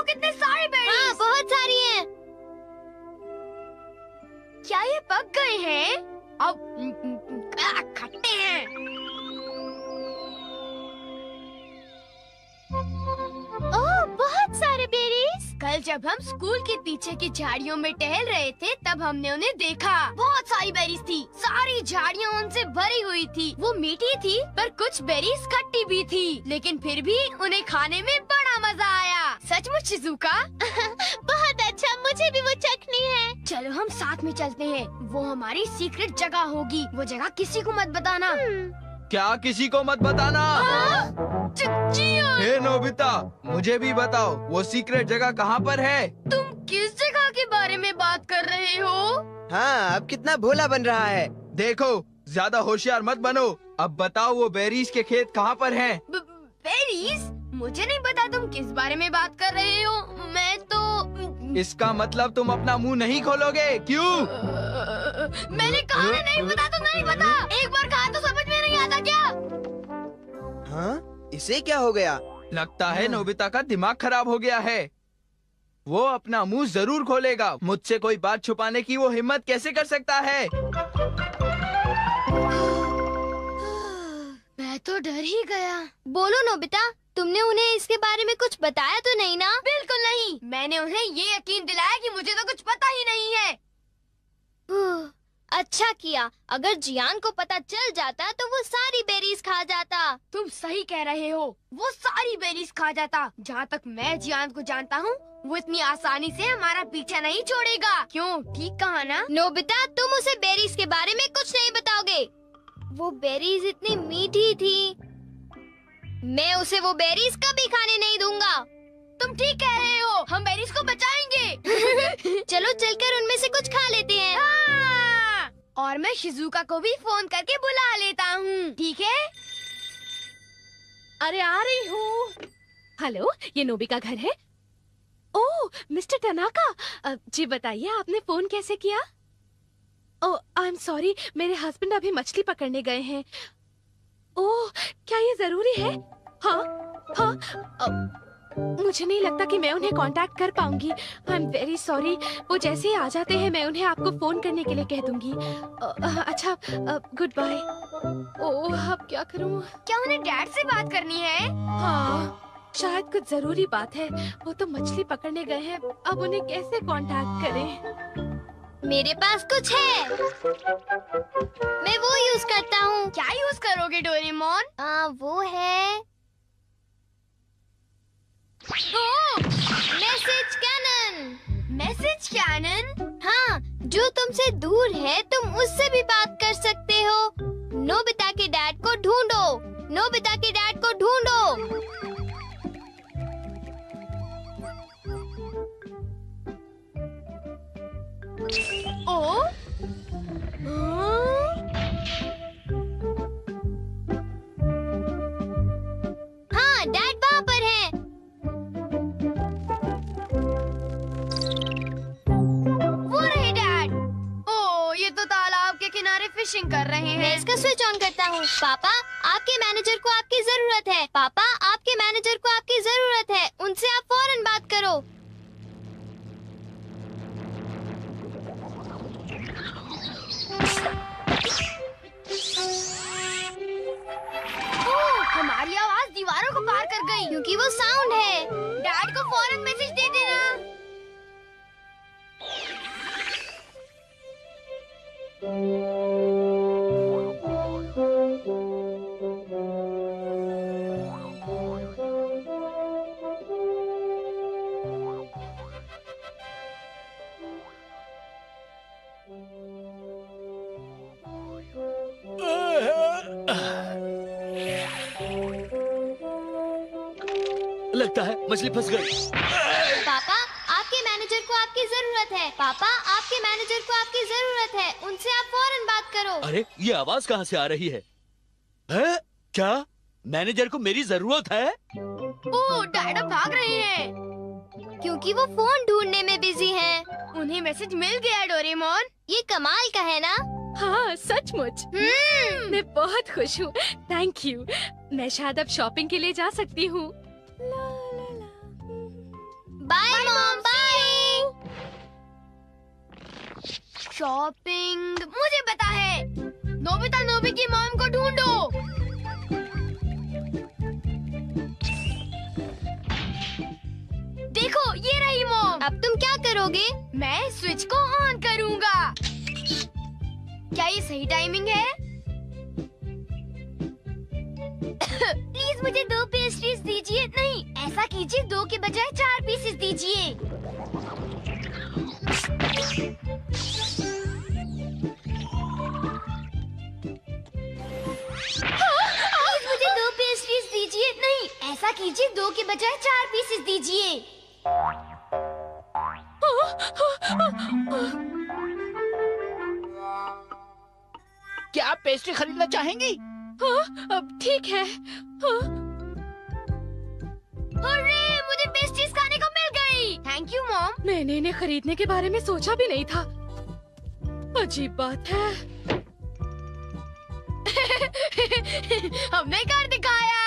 देखो कितने सारे बेरीज। हाँ, बहुत सारी हैं। क्या ये पक गए हैं? अब खट्टे हैं। ओह, बहुत सारे बेरीज। कल जब हम स्कूल के पीछे की झाड़ियों में टहल रहे थे तब हमने उन्हें देखा। बहुत सारी बेरीज थी। सारी झाड़ियाँ उनसे भरी हुई थी। वो मीठी थी पर कुछ बेरीज खट्टी भी थी, लेकिन फिर भी उन्हें खाने में बड़ा मजा आया। सचमुच शिज़ुका? बहुत अच्छा, मुझे भी वो चखनी है। चलो हम साथ में चलते हैं। वो हमारी सीक्रेट जगह होगी। वो जगह किसी को मत बताना। क्या किसी को मत बताना? हे नोबिता, मुझे भी बताओ वो सीक्रेट जगह कहाँ पर है? तुम किस जगह के बारे में बात कर रहे हो? हाँ, अब कितना भोला बन रहा है। देखो, ज्यादा होशियार मत बनो। अब बताओ वो बेरीज के खेत कहाँ पर हैं? बेरीज? मुझे नहीं पता तुम किस बारे में बात कर रहे हो। मैं तो इसका मतलब तुम अपना मुंह नहीं खोलोगे, क्यों? मैंने कहा ना नहीं पता तो नहीं पता। एक बार कहा तो समझ में नहीं आता क्या? हाँ, इसे क्या हो गया? लगता है नोबिता का दिमाग खराब हो गया है। वो अपना मुंह जरूर खोलेगा। मुझसे कोई बात छुपाने की वो हिम्मत कैसे कर सकता है? मैं तो डर ही गया। बोलो नोबिता, तुमने उन्हें इसके बारे में कुछ बताया तो नहीं ना? बिल्कुल नहीं। मैंने उन्हें ये यकीन दिलाया कि मुझे तो कुछ पता ही नहीं है। अच्छा किया। अगर जियान को पता चल जाता तो वो सारी बेरीज खा जाता। तुम सही कह रहे हो। वो सारी बेरीज खा जाता। जहाँ तक मैं जियान को जानता हूँ, वो इतनी आसानी से हमारा पीछा नहीं छोड़ेगा। क्यों, ठीक कहा ना? नोबिता, तुम उसे बेरीज के बारे में कुछ नहीं बताओगे। वो बेरीज इतनी मीठी थी। मैं उसे वो बेरीज कभी खाने नहीं दूंगा। तुम ठीक कह रहे हो। हम बेरीज को बचाएंगे। चलो चलकर उनमें से कुछ खा लेते हैं। हाँ! और मैं शिज़ुका को भी फोन करके बुला लेता हूँ, ठीक है? अरे आ रही हूँ। हेलो, ये नोबी का घर है? ओह, मिस्टर टनाका, जी बताइए आपने फोन कैसे किया? ओह, आई एम सॉरी, मेरे हस्बैंड अभी मछली पकड़ने गए हैं। ओह, क्या ये जरूरी है? हाँ, हाँ, मुझे नहीं लगता कि मैं उन्हें कांटेक्ट कर पाऊंगी। I am very sorry. वो जैसे ही आ जाते हैं मैं उन्हें आपको फोन करने के लिए कह दूंगी। अच्छा, गुड बाय। ओह, अब क्या करूं? क्या उन्हें डैड से बात करनी है? हाँ, शायद कुछ जरूरी बात है। वो तो मछली पकड़ने गए हैं, अब उन्हें कैसे कांटेक्ट करें? मेरे पास कुछ है। मैं वो यूज करता हूँ। क्या यूज करोगे डोरेमोन? वो है मैसेज कैनन। Message cannon? हाँ, जो तुमसे दूर है तुम उससे भी बात कर सकते हो। नोबिता के डैड को ढूंढो। नोबिता के डैड को ढूंढो। ओ? हाँ, डैड वहाँ पर है। वो रहे डैड। ओ, ये तो तालाब के किनारे फिशिंग कर रहे हैं। मैं इसका स्विच ऑन करता हूँ। पापा, आपके मैनेजर को आपकी जरूरत है। पापा, आपके मैनेजर को आपकी जरूरत है। उनसे आप फौरन बात करो। हमारी आवाज दीवारों को पार कर गई। क्योंकि वो साउंड है। डैड को फौरन मैसेज दे देना। लगता है मछली फंस गई। पापा, आपके मैनेजर को आपकी जरूरत है। पापा, आपके मैनेजर को आपकी जरूरत है। उनसे आप फौरन बात करो। अरे, ये आवाज कहाँ से आ रही है? हैं? क्या मैनेजर को मेरी जरूरत है? ओ, डैड अब भाग रहे हैं। क्योंकि वो फोन ढूंढने में बिजी हैं। उन्हें मैसेज मिल गया डोरेमोन। ये कमाल का है ना? हाँ, सचमुच। मैं बहुत खुश हूँ। Thank you. मैं शायद अब शॉपिंग के लिए जा सकती हूँ। Bye mom, bye. शॉपिंग मुझे पता है। नोबिता नोबी की मॉम को ढूंढो। देखो ये रही मॉम। अब तुम क्या करोगे? मैं स्विच को ऑन करूंगा। क्या ये सही टाइमिंग है? प्लीज मुझे 2 पेस्ट्रीज दीजिए। नहीं, ऐसा कीजिए 2 के बजाय 4 पीसेस दीजिए। प्लीज मुझे 2 पेस्ट्रीज दीजिए। नहीं, ऐसा कीजिए 2 के बजाय 4 पीसेस दीजिए। क्या आप पेस्ट्री खरीदना चाहेंगी? अब ठीक है। अरे मुझे पेस्ट्रीज खाने को मिल गई। Thank you mom. मैंने इन्हें खरीदने के बारे में सोचा भी नहीं था। अजीब बात है। हमने कर दिखाया।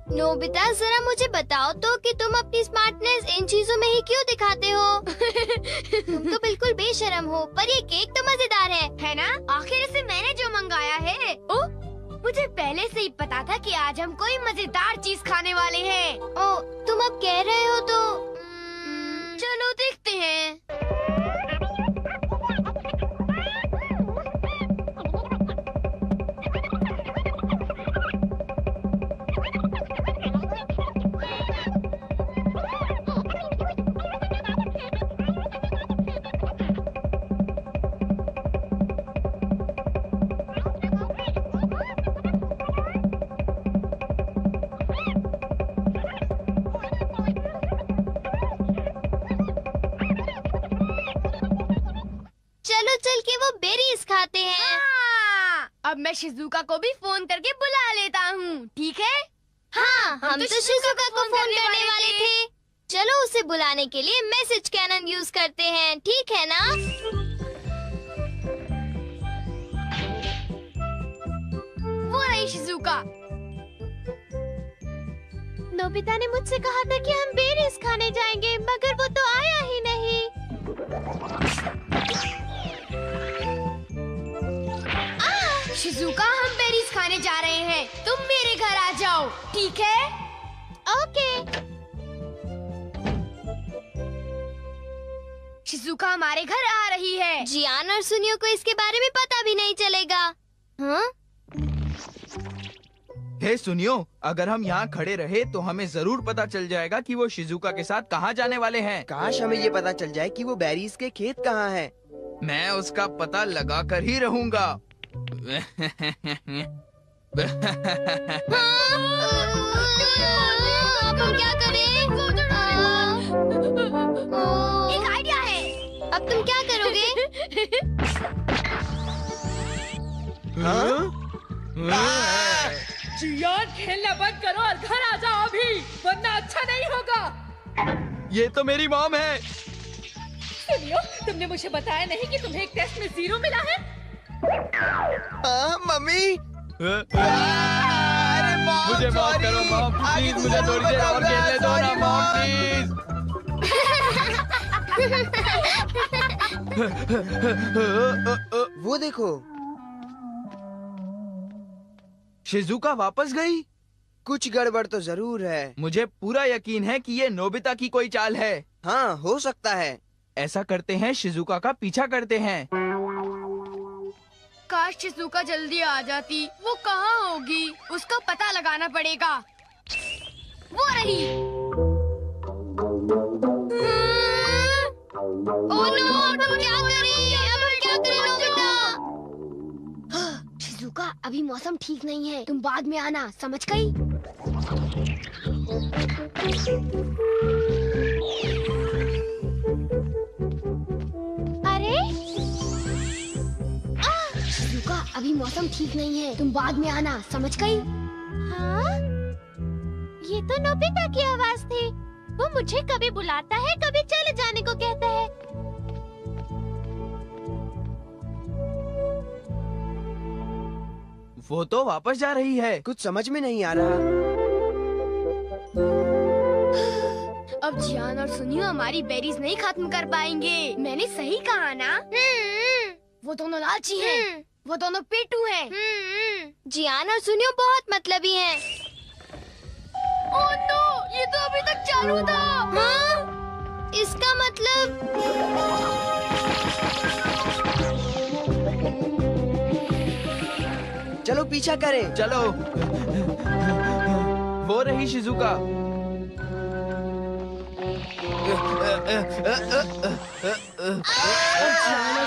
नोबिता, जरा मुझे बताओ तो कि तुम अपनी स्मार्टनेस इन चीजों में ही क्यों दिखाते हो? तुम तो बिल्कुल बेशर्म हो, पर ये केक तो मजेदार है ना? आखिर इसे मैंने जो मंगाया है। ओ, मुझे पहले से ही पता था कि आज हम कोई मजेदार चीज खाने वाले हैं। ओ, तुम अब कह रहे हो तो चलो देखते हैं। चल के वो बेरीज खाते हैं। अब मैं शिजुका को भी फोन करके बुला लेता हूँ, ठीक है? हाँ, हम तो शिजुका को फोन करने वाले थे। चलो उसे बुलाने के लिए मैसेज कैनन यूज करते हैं, ठीक है ना? वो रही शिजुका। नोबिता ने मुझसे कहा था कि हम बेरीज खाने जाएंगे, मगर वो तो आया ही नहीं। शिजुका, हम बेरीज खाने जा रहे हैं। तुम मेरे घर आ जाओ, ठीक है? ओके। शिजुका हमारे घर आ रही है। जियान और सुनियो को इसके बारे में पता भी नहीं चलेगा। हाँ? हे सुनियो, अगर हम यहाँ खड़े रहे तो हमें जरूर पता चल जाएगा कि वो शिजुका के साथ कहाँ जाने वाले हैं। काश हमें ये पता चल जाए कि वो बेरीज के खेत कहाँ हैं। मैं उसका पता लगा कर ही रहूंगा। अब हम क्या करें? एक आइडिया है। अब तुम क्या करोगे? जियान, खेलना बंद करो और घर आ जाओ अभी, वरना अच्छा नहीं होगा। ये तो मेरी मॉम है। सुनियो, तुमने मुझे बताया नहीं कि तुम्हें एक टेस्ट में 0 मिला है? मम्मी, अरे मॉम, मुझे माफ करो मॉम, प्लीज मुझे थोड़ी देर और खेलने दो ना मॉम, प्लीज। वो देखो, शिजुका वापस गई। कुछ गड़बड़ तो जरूर है। मुझे पूरा यकीन है कि ये नोबिता की कोई चाल है। हाँ, हो सकता है। ऐसा करते हैं, शिजुका का पीछा करते हैं। काश शिजुका जल्दी आ जाती। वो कहाँ होगी? उसका पता लगाना पड़ेगा। वो रही। ओह नो, अब हम क्या करें? अब हम क्या करें नोबिता? शिजुका, अभी मौसम ठीक नहीं है। तुम बाद में आना, समझ गई? अरे, शिजुका, अभी मौसम ठीक नहीं है। तुम बाद में आना, समझ गई? हाँ? ये तो नोबिता की आवाज थी। वो मुझे कभी बुलाता है, कभी चले जाने को कहता है। वो तो वापस जा रही है। कुछ समझ में नहीं आ रहा। और सुनियो हमारी बेरीज नहीं खत्म कर पाएंगे। मैंने सही कहा ना? वो दोनों लालची हैं। वो दोनों पेटू हैं। जियान और सुनियो बहुत मतलबी हैं। ओह नो, ये तो अभी तक चालू था। हाँ? इसका मतलब चलो पीछा करें। चलो। वो रही शिजुका।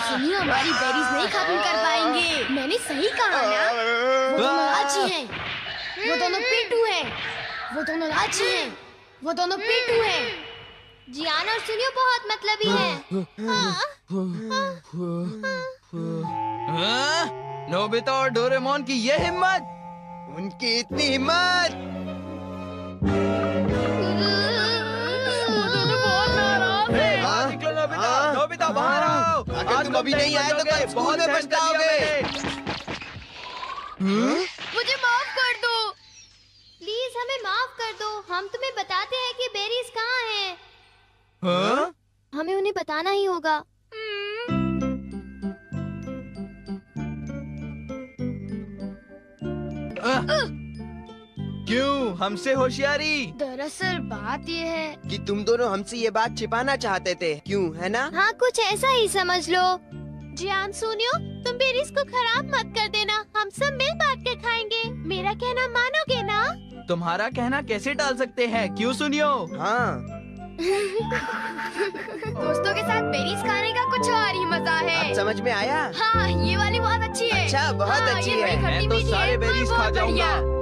सुनिए हमारी बेरीज नहीं खत्म कर पाएंगे। मैंने सही कहा ना? वो दोनों लालची हैं। वो दोनों पेटू हैं। वो दोनों लालची हैं। वो दोनों पेटू हैं। जियान और सुनियो बहुत मतलबी हैं। नोबिता और डोरेमोन की ये हिम्मत! उनकी इतनी हिम्मत! निकलो नोबिता! नोबिता बाहर आओ! अगर तुम अभी नहीं आए तो कल स्कूल में पछताओगे। मुझे माफ कर दो। प्लीज हमें माफ कर दो। हम तुम्हें बताते हैं कि बेरीज कहाँ हैं। हाँ? हमें उन्हें बताना ही होगा। क्यों? हमसे होशियारी? दरअसल बात ये है कि तुम दोनों हमसे ये बात छिपाना चाहते थे, क्यों, है ना? हाँ, कुछ ऐसा ही समझ लो। जियान सुनियो, तुम बेरीज को खराब मत कर देना। हम सब मिल बांट के खाएंगे। मेरा कहना मानोगे ना? तुम्हारा कहना कैसे टाल सकते हैं? क्यों सुनियो? हाँ। दोस्तों के साथ बेरीज खाने का कुछ और ही मजा है। अब समझ में आया? हाँ, ये वाली बहुत अच्छी है। अच्छा, बहुत हाँ, अच्छी ये है। बड़ी खट्टी मैं तो मीठी सारे है, बेरीज बहुत खा जाऊंगा। बढ़िया।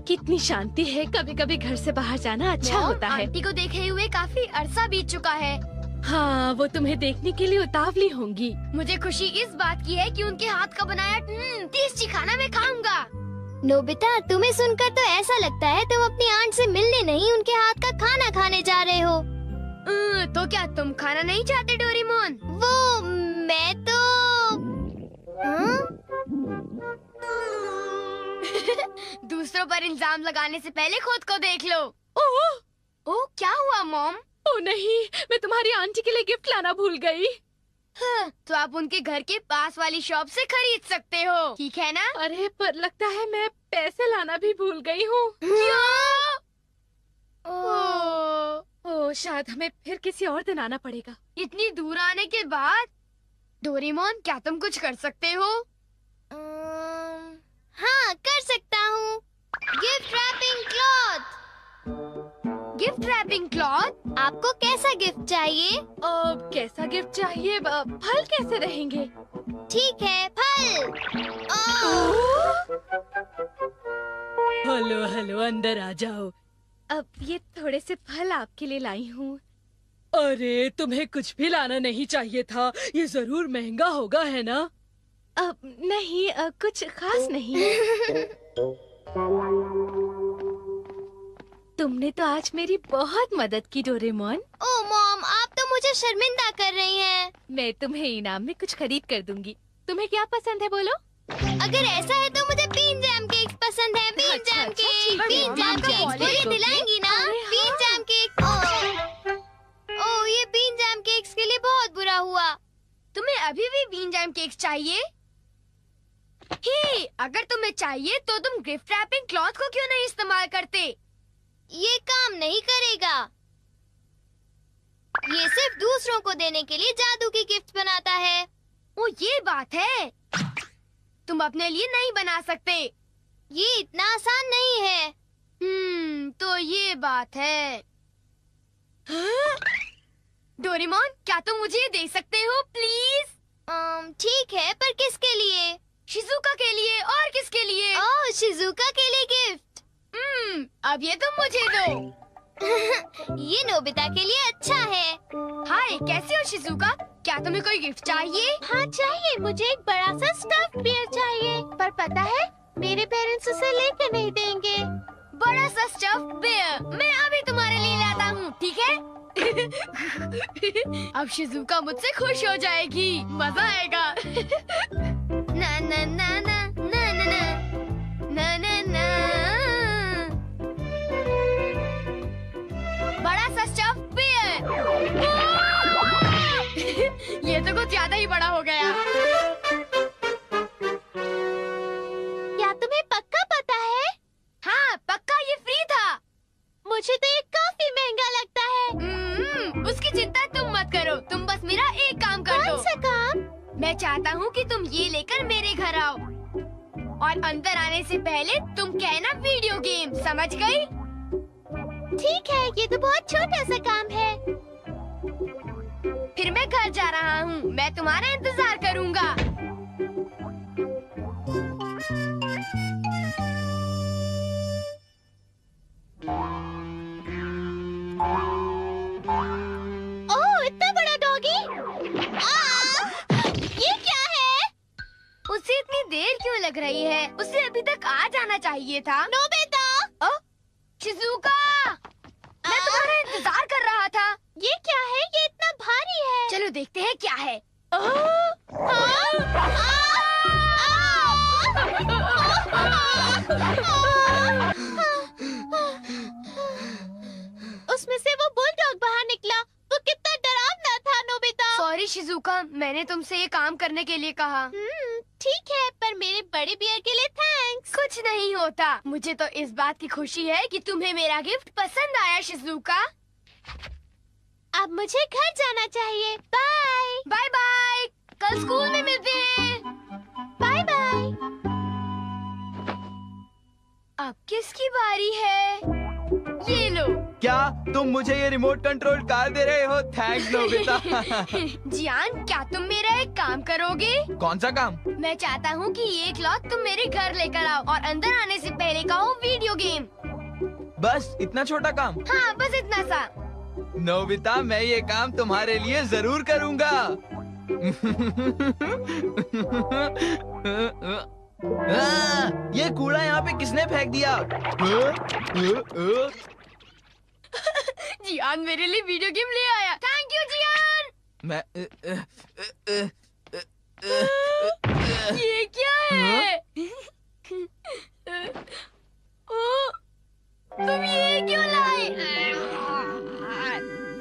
कितनी शांति है। कभी कभी घर से बाहर जाना अच्छा होता है। आंटी को देखे हुए काफी अरसा बीत चुका है। हाँ, वो तुम्हें देखने के लिए उतावली होंगी। मुझे खुशी इस बात की है कि उनके हाथ का बनाया टेस्टी खाना मैं खाऊंगा। नोबिता, तुम्हें सुनकर तो ऐसा लगता है तुम अपनी आंट से मिलने नहीं, उनके हाथ का खाना खाने जा रहे हो। तो क्या तुम खाना नहीं चाहते डोरेमोन? वो मैं तो दूसरों पर इल्जाम लगाने से पहले खुद को देख लो। ओह, क्या हुआ मॉम? ओ नहीं, मैं तुम्हारी आंटी के लिए गिफ्ट लाना भूल गई। तो आप उनके घर के पास वाली शॉप से खरीद सकते हो, ठीक है ना? अरे पर लगता है मैं पैसे लाना भी भूल गई हूँ। ओ, शायद हमें फिर किसी और दिन आना पड़ेगा। इतनी दूर आने के बाद डोरेमोन, क्या तुम कुछ कर सकते हो? हाँ, कर सकता हूँ। Gift wrapping cloth. Gift wrapping cloth? आपको कैसा गिफ्ट चाहिए? कैसा गिफ्ट चाहिए? फल कैसे रहेंगे? ठीक है, फल। हेलो हेलो, अंदर आ जाओ। अब ये थोड़े से फल आपके लिए लाई हूँ। अरे, तुम्हें कुछ भी लाना नहीं चाहिए था। ये जरूर महंगा होगा, है ना? नहीं, कुछ खास नहीं। तुमने तो आज मेरी बहुत मदद की डोरेमोन। ओह मॉम, आप तो मुझे शर्मिंदा कर रही हैं। मैं तुम्हें इनाम में कुछ खरीद कर दूंगी। तुम्हें क्या पसंद है बोलो? अगर ऐसा है तो मुझे बीन जैम केक्स पसंद है। बीन अच्छा, जैम अच्छा, केक, ठीक है, बीन जैम मॉम केक्स को मुझे बोल दिलाएंगी ना? अरे बीन हाँ। Jam cake. ओह, ये बीन जैम केक्स के लिए बहुत बुरा हुआ। तुम्हें अभी भी बीन जैम केक्स चाहिए? अगर तुम्हें चाहिए तो तुम गिफ्ट रैपिंग क्लॉथ को क्यों नहीं इस्तेमाल करते? ये काम नहीं करेगा। ये सिर्फ दूसरों को देने के लिए जादू की गिफ्ट बनाता है। ओ, ये बात है। तुम अपने लिए नहीं बना सकते। ये इतना आसान नहीं है। तो ये बात है। डोरेमोन, क्या तुम मुझे ये दे सकते हो प्लीज? ठीक है, पर किसके लिए? शिजुका के लिए। और किसके लिए? ओह, शिजुका के लिए गिफ्ट। अब ये तुम मुझे दो। ये नोबिता के लिए अच्छा है। हाय, कैसे हो शिजुका? क्या तुम्हें कोई गिफ्ट चाहिए? हाँ चाहिए, मुझे एक बड़ा सा स्टफ्ड बियर चाहिए। पर पता है, मेरे पेरेंट्स उसे लेके नहीं देंगे। बड़ा सा स्टफ बेयर मैं अभी तुम्हारे लिए लाता हूँ, ठीक है? अब शिजुका मुझसे खुश हो जाएगी, मजा आएगा। ना ना ना ना ना ना ना ना ना ना। बड़ा सा स्टफ बेयर। ये तो कुछ ज्यादा ही बड़ा हो गया। क्या तुम्हें पक्का पता है? हाँ पक्का, ये फ्री था। मुझे तो ये काफी महंगा लगता है। उसकी चिंता तुम मत करो, तुम बस मेरा एक काम कर दो। कौन सा काम? मैं चाहता हूँ कि तुम ये लेकर मेरे घर आओ और अंदर आने से पहले तुम कहना वीडियो गेम, समझ गई? ठीक है, ये तो बहुत छोटा सा काम है। फिर मैं घर जा रहा हूँ, मैं तुम्हारा इंतजार करूँगा। ओह, इतना बड़ा डॉगी! ये क्या है? उसे इतनी देर क्यों लग रही है? उसे अभी तक आ जाना चाहिए था। नोबिता! शिजुका, मैं तुम्हारा इंतजार कर रहा था। ये क्या है? ये इतना भारी है। चलो देखते हैं क्या है। उसमें से वो बुलडॉग बाहर निकला। वो कितना डरावना था, नोबिता। सॉरी शिजुका, मैंने तुमसे ये काम करने के लिए कहा। ठीक है, पर मेरे बड़े बियर के लिए थैंक्स। कुछ नहीं होता। मुझे तो इस बात की खुशी है कि तुम्हें मेरा गिफ्ट पसंद आया शिजुका। अब मुझे घर जाना चाहिए। बाय बाय बाय, कल स्कूल में मिलते हैं। Bye bye. अब किसकी बारी है? ये लो। क्या तुम मुझे ये रिमोट कंट्रोल कार दे रहे हो? Thanks Nobita. जियान, क्या तुम मेरा एक काम करोगे? कौन सा काम? मैं चाहता हूँ कि ये क्लॉथ तुम मेरे घर लेकर आओ और अंदर आने से पहले कहो वीडियो गेम। बस इतना छोटा काम? हाँ, बस इतना सा। नोबिता, मैं ये काम तुम्हारे लिए जरूर करूँगा। ये कूड़ा यहाँ पे किसने फेंक दिया? जियान मेरे लिए वीडियो गेम ले आया। थैंक यू जियान। मैं ये क्या है? ओ, तुम ये क्यों लाए?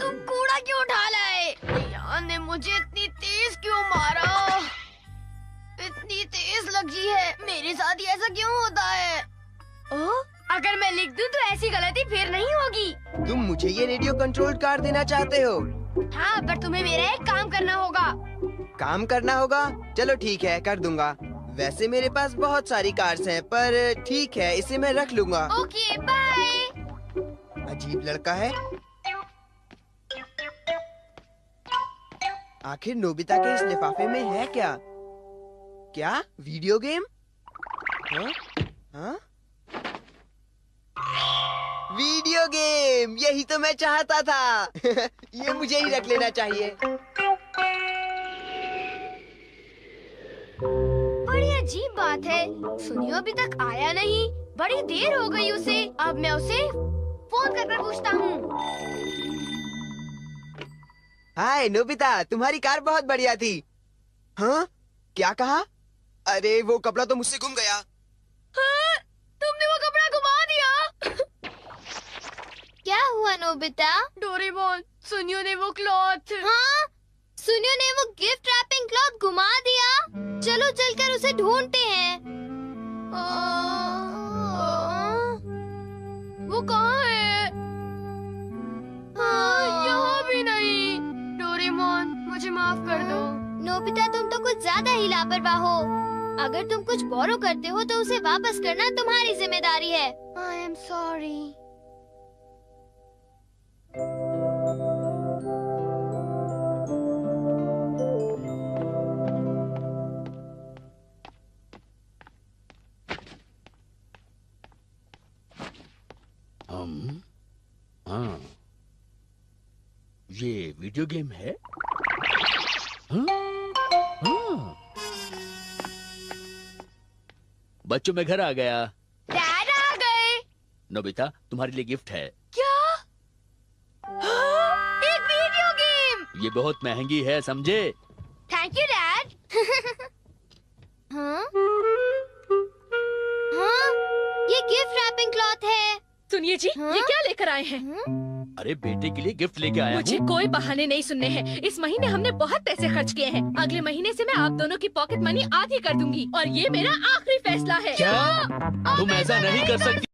तुम कूड़ा क्यों उठा लाए? जियान ने मुझे इतनी तेज क्यों मारा? इतनी तेज लगी है। मेरे साथ ही ऐसा क्यों होता है? अगर मैं लिख दूं तो ऐसी गलती फिर नहीं होगी। तुम मुझे ये रेडियो कंट्रोल कार देना चाहते हो? हाँ, पर तुम्हें मेरा एक काम करना होगा। काम करना होगा? चलो ठीक है, कर दूंगा। वैसे मेरे पास बहुत सारी कार्स हैं, पर ठीक है, इसे मैं रख लूंगा। Okay bye. अजीब लड़का है। आखिर नोबिता के इस लिफाफे में है क्या? क्या वीडियो गेम? हाँ? हाँ? वीडियो गेम, यही तो मैं चाहता था। ये मुझे ही रख लेना चाहिए। बड़ी अजीब बात है, सुनियो अभी तक आया नहीं। बड़ी देर हो गई उसे। अब मैं उसे फोन करके पूछता हूँ। हाय नोबिता, तुम्हारी कार बहुत बढ़िया थी। हाँ? क्या कहा? अरे वो कपड़ा तो मुझसे गुम गया। हाँ, तुमने वो कपड़ा घुमा दिया। क्या हुआ नोबिता? डोरेमोन, सुनियो ने वो क्लॉथ। हाँ? सुनियो ने वो गिफ्ट रैपिंग क्लॉथ घुमा दिया। चलो चलकर उसे ढूंढते हैं। वो कहाँ है? यहाँ भी नहीं। डोरेमोन, मुझे माफ कर दो। नोबिता, तुम तो कुछ ज्यादा ही लापरवाह हो। अगर तुम कुछ बोरो करते हो तो उसे वापस करना तुम्हारी जिम्मेदारी है। I am sorry. हाँ, ये वीडियो गेम है? हाँ? हाँ। बच्चों मैं घर आ गया। डैड आ गए। नोबिता, तुम्हारे लिए गिफ्ट है। क्या? एक वीडियो गेम। ये बहुत महंगी है, समझे? Thank you dad. हाँ? हाँ? ये गिफ्ट रैपिंग क्लॉथ है। सुनिए जी, हाँ? ये क्या लेकर आए हैं? अरे बेटे के लिए गिफ्ट लेके आया मुझे हूँ। कोई बहाने नहीं सुनने हैं। इस महीने हमने बहुत पैसे खर्च किए हैं। अगले महीने से मैं आप दोनों की पॉकेट मनी आधी कर दूंगी और ये मेरा आखिरी फैसला है। क्या? तुम ऐसा नहीं कर सकती।